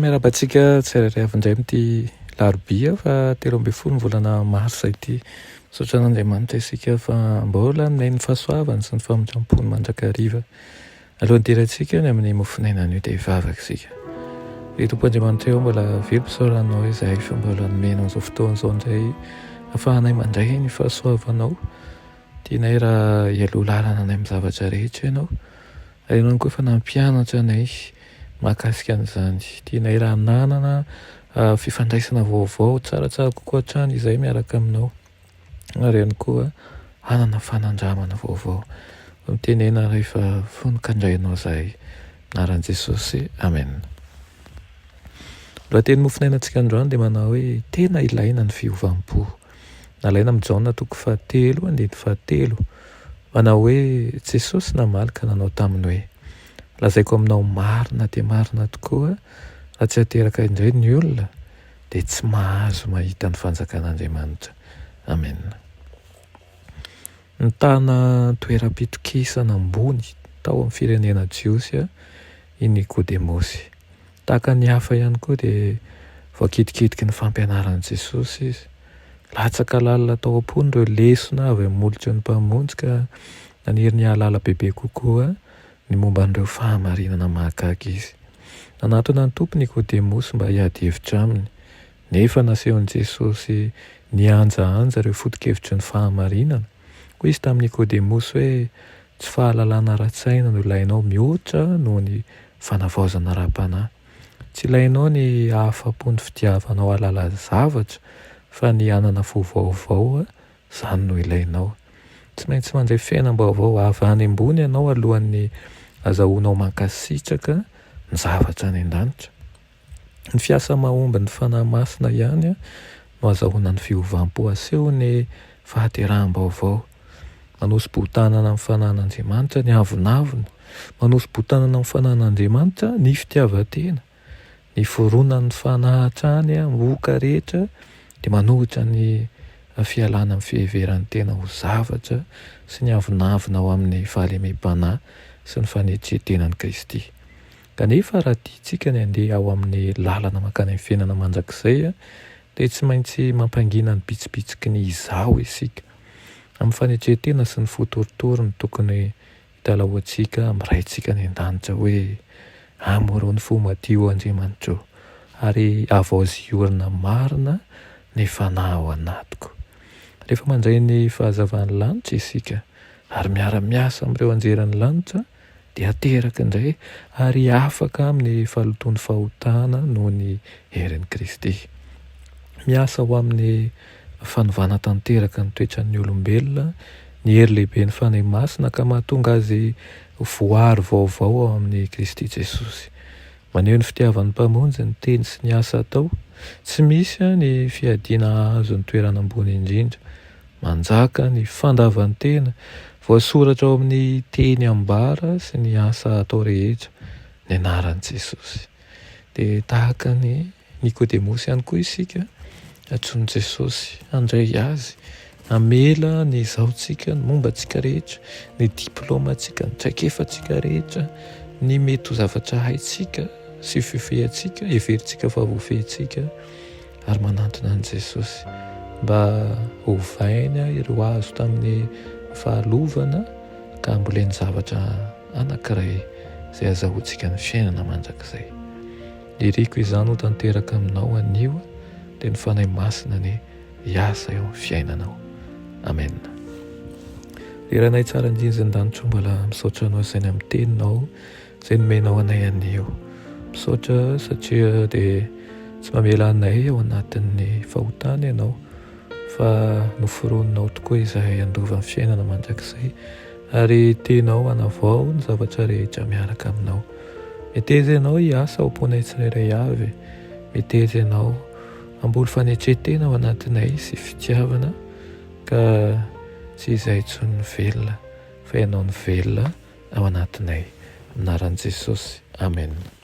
Miarabantsika tsirairay avy indray amin'ity larobia fa 13 volana marsa ity. Misaotra an'Andriamanitra isika fa mbola aminay ny fahasoavany sy ny famonjam-pony mandrakariva. Alohan'ny dirantsika ny amin'ny mofinainana io dia hivavaka isika. Ry Tompo Andriamanitra eo mbola velom-pisaoranao izahay fa mbola nomena an'izao fotoana izao indray ahafahanay mandray ny fahasoavanao. Tianay raha hialoha lalana anay amin'ny zavatra rehetra ianao. Ary ianao koa fa nampianatra anay mahakasika an'izany. Tianay raha nanana fifandraisana vaovao tsaratsara kokoa hatrany izay miaraka aminao. Ary ihany koa hanana fanandramana vaovao. Mitenena rehefa fononkandrainao izahay. Anaran'i Jesosy. Amen. Lohateny mofinainantsika androany dia manao hoe tena ilaina ny fiovam-po. Nalaina amin'ny Jaona 7:7. Manao hoe Jesosy namaly ka nanao taminy hoe lazaiko aminao marina dia marina tokoa raha tsy hateraka indray ny olona dia tsy mahazo mahita ny fanjakan'Andriamanitra. Amen. Nitana toeram-pitokisana ambony tao amin'ny firenena Jiosy i Nikodemosy. Tahaka ny hafa ihany koa dia voakidikitiky ny fampianaran'i Jesosy izy. Latsaka lalina tao am-pony ireo lesona avy amin'ny molotry ny mpamonjy ka naniry ny ahalala bebe kokoa ny momba an'ireo fahamarinana mahagaga izy. Nanatona ny tompo Nikodemosy mba hiady hevitra aminy. Nefa nasehon'i Jesosy nianjaanja ireo foto-kevitry ny fahamarinana. Koa izy tamin'i Nikodemosy hoe tsy fahalalana ara-tsaina no ilainao mihoatra noho ny fanavaozana ra-panahy. Tsy ilainao ny hahafa-po ny fitiavanao halala zavatra fa ny hanana fo vaovao izany no ilainao. Tsy maintsy mandray fiainam-baovao avy any ambony ianao alohan'ny azahoanao mankasitraka ny zavatra any an-danitra. Ny fiasa mahomby ny fanahy masina ihany no azahoana ny fiovam-po aseho ny fahateraham-baovao. Manosy-botanana amin'ny fanan'Andriamanitra ny avonavona. Manosy-botanana amin'ny fanan'Andriamanitra ny fitiavan-tena. Ny foronan'ny fanahy hatrany moka rehetra dia manohitra ny fialana amin'ny fiheveran'ny tena ho zavatra sy ny avonavona ao amin'ny fahalemem-panahy sy ny fanetretenan'i Kristy. Kanefa raha tiantsika ny handeha ao amin'ny lalana mankany amin'ny fiainana mandrakizay dia tsy maintsy mampangina ny bitsibitsiky ny izao isika. Amin'ny fanetretena sy ny fotoritoriny tokony hitalahoantsika amiraintsika ny an-danitra hoe amorony fo madio Andriamanitra ary avaoziorina marina ny fanahy ao anatiko. Rehefa mandray ny fahazavan'ny lanitra isika ary miara-miasa amin'ireo anjeran'ny lanitra dia ateraka indray ary afaka amin'ny fahalotoan'ny fahotana noho ny herin'i Kristy. Miasa ho amin'ny fanovana tanteraka ny toetran'ny olombelona ny hery lehibe ny fanahy masina ka mahatonga azy voary vaovao ao amin'ny Kristy Jesosy. Maneho ny fitiavan'ny mpamonjy ny teny sy ny asa atao. Tsy misy ny fiadiana azo ny toerana ambony indrindra. Manjaka ny fandavan-tena voasoratra ao amin'ny teny ambara sy ny asa atao rehetra ny anaran'i Jesosy. Dia tahaka ny Nikodemosy ihany koa isika antsoin'i Jesosy handray azy hamela ny zahotsika ny mombantsika rehetra, ny diplômantsika, ny traikefantsika rehetra, ny mety ho zavatra haintsika sy fifehantsika, heverintsika fa voafehintsika ary manantona an'i Jesosy mba hovaina ireo azo tamin'ny fahalovana ka amboleny zavatra anankiray izay azahoantsika ny fiainana mandrakizay. Iriko izany ho tanteraka aminao anio dia ny fanahy masina ny hiasa eo amin'ny fiainanao. Amen. Iranay tsara indrindra ny-danitro mbola misaotra anao izay ny amin'ny teninao izay nomenao anay anio. Misaotra satria dia tsy mamela anay ao anatin'ny fahotana ianao fa noforoninao tokoa izahay andova amin'ny fiainana mandrakizay ary tenao hanavao ny zavatra rehetra miaraka aminao. Meteza ianao hiasa ao am-ponay tsirairay avy. Meteza ianao hamboly fanetretena ao anatinay sy fitiavana ka tsy izay intsony ny velona fa ianao ny velona ao anatinay. Anaran'i Jesosy. Amen.